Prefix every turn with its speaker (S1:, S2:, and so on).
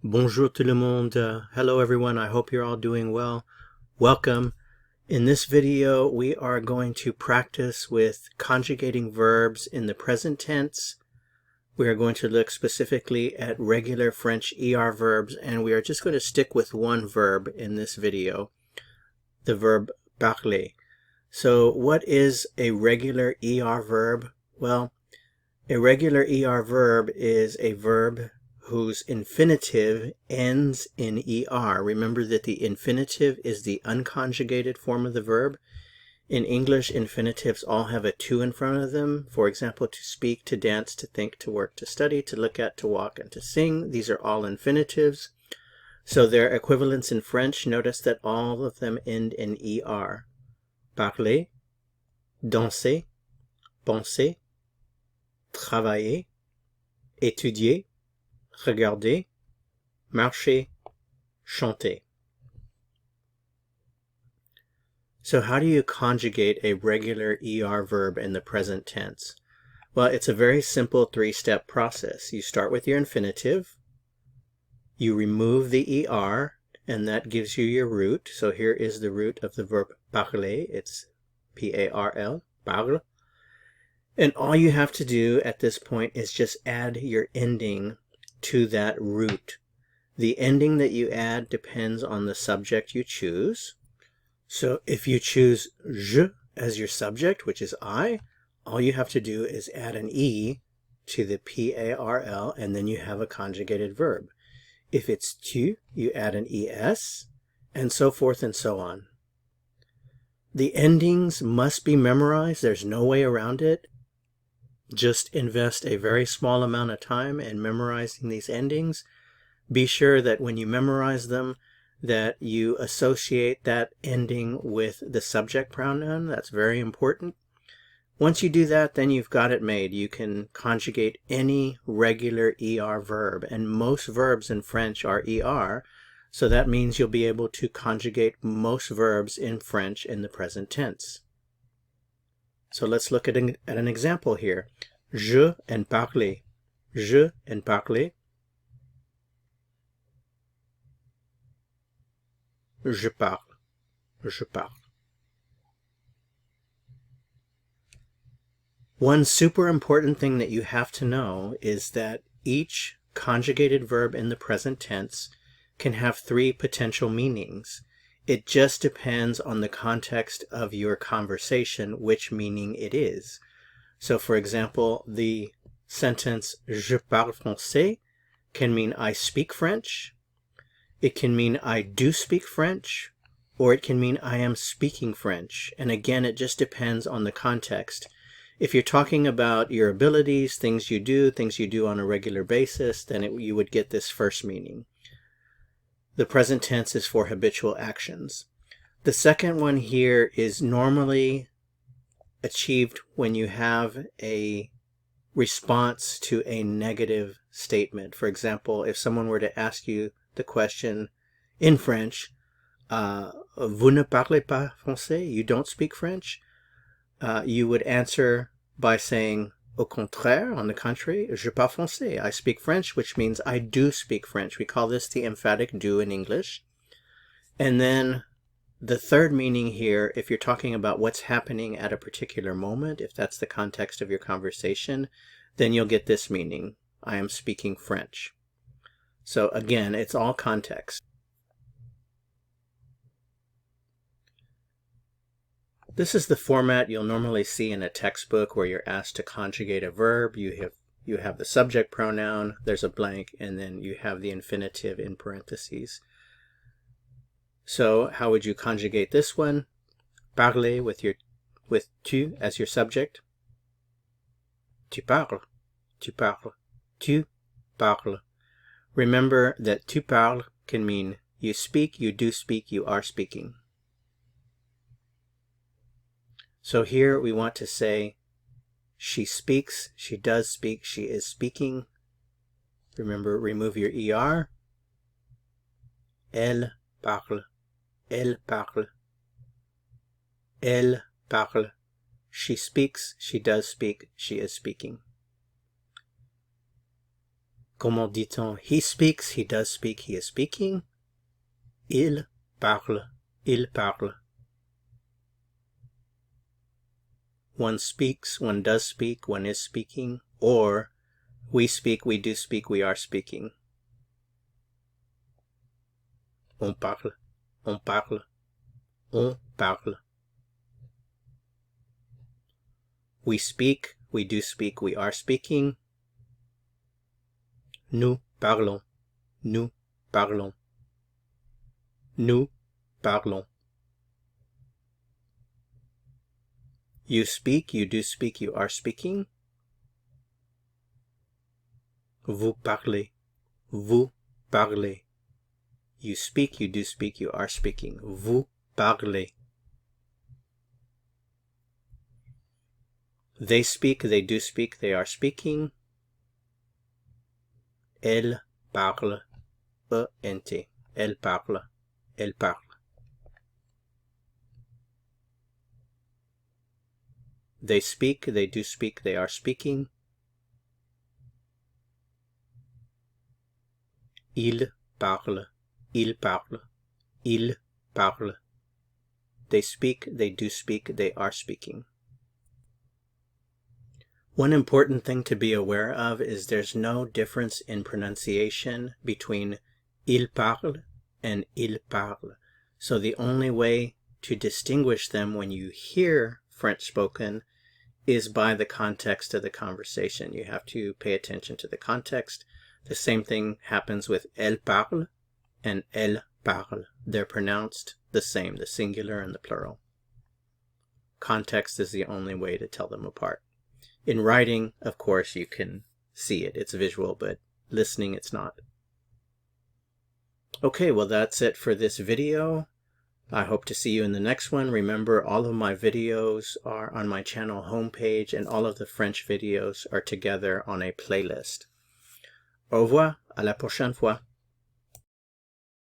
S1: Bonjour tout le monde. Hello everyone. I hope you're all doing well. Welcome. In this video, we are going to practice with conjugating verbs in the present tense. We are going to look specifically at regular French ER verbs, and we are just going to stick with one verb in this video, the verb parler. So what is a regular ER verb? Well, a regular ER verb is a verb whose infinitive ends in ER. Remember that the infinitive is the unconjugated form of the verb. In English, infinitives all have a to in front of them. For example, to speak, to dance, to think, to work, to study, to look at, to walk, and to sing. These are all infinitives. So their equivalents in French, notice that all of them end in ER. Parler, danser, penser, travailler, étudier, regarder, marcher, chanter. So how do you conjugate a regular ER verb in the present tense? Well, it's a very simple three-step process. You start with your infinitive, you remove the ER, and that gives you your root. So here is the root of the verb parler. It's P-A-R-L, parle. And all you have to do at this point is just add your ending to that root. The ending that you add depends on the subject you choose. So if you choose je as your subject, which is I, all you have to do is add an E to the P-A-R-L, and then you have a conjugated verb. If it's tu, you add an ES, and so forth and so on. The endings must be memorized. There's no way around it. Just invest a very small amount of time in memorizing these endings. Be sure that when you memorize them, that you associate that ending with the subject pronoun. That's very important. Once you do that, then you've got it made. You can conjugate any regular ER verb, and most verbs in French are ER, so that means you'll be able to conjugate most verbs in French in the present tense. So let's look at an example here. Je and parler. Je and parler. Je parle. Je parle. One super important thing that you have to know is that each conjugated verb in the present tense can have three potential meanings. It just depends on the context of your conversation which meaning it is. So for example, the sentence Je parle français can mean I speak French. It can mean I do speak French, or it can mean I am speaking French. And again, it just depends on the context. If you're talking about your abilities, things you do on a regular basis, then you would get this first meaning. The present tense is for habitual actions. The second one here is normally achieved when you have a response to a negative statement. For example, if someone were to ask you the question in French, vous ne parlez pas français? You don't speak French? You would answer by saying, au contraire, on the contrary, je parle français. I speak French, which means I do speak French. We call this the emphatic do in English. And then the third meaning here, if you're talking about what's happening at a particular moment, if that's the context of your conversation, then you'll get this meaning. I am speaking French. So again, it's all context. This is the format you'll normally see in a textbook where you're asked to conjugate a verb. You have the subject pronoun, there's a blank, and then you have the infinitive in parentheses. So how would you conjugate this one? Parler with tu as your subject. Tu parles, tu parles, tu parles. Remember that tu parles can mean you speak, you do speak, you are speaking. So here we want to say she speaks, she does speak, she is speaking. Remember, remove your ER. Elle parle, elle parle, elle parle. She speaks, she does speak, she is speaking. Comment dit-on? He speaks, he does speak, he is speaking. Il parle, il parle. One speaks, one does speak, one is speaking. Or we speak, we do speak, we are speaking. On parle, on parle, on parle. We speak, we do speak, we are speaking. Nous parlons, nous parlons. Nous parlons. You speak, you do speak, you are speaking. Vous parlez, vous parlez. You speak, you do speak, you are speaking. Vous parlez. They speak, they do speak, they are speaking. Elle parle, E-N-T. Elle parle, elle parle. They speak, they do speak, they are speaking. Il parle, il parle, il parle. They speak, they do speak, they are speaking. One important thing to be aware of is there's no difference in pronunciation between il parle and il parle. So the only way to distinguish them when you hear French spoken is by the context of the conversation. You have to pay attention to the context. The same thing happens with elle parle and elle parle. They're pronounced the same, the singular and the plural. Context is the only way to tell them apart. In writing, of course, you can see it. It's visual, but listening, it's not. Okay, well, that's it for this video. I hope to see you in the next one. Remember, all of my videos are on my channel homepage, and all of the French videos are together on a playlist. Au revoir, à la prochaine fois.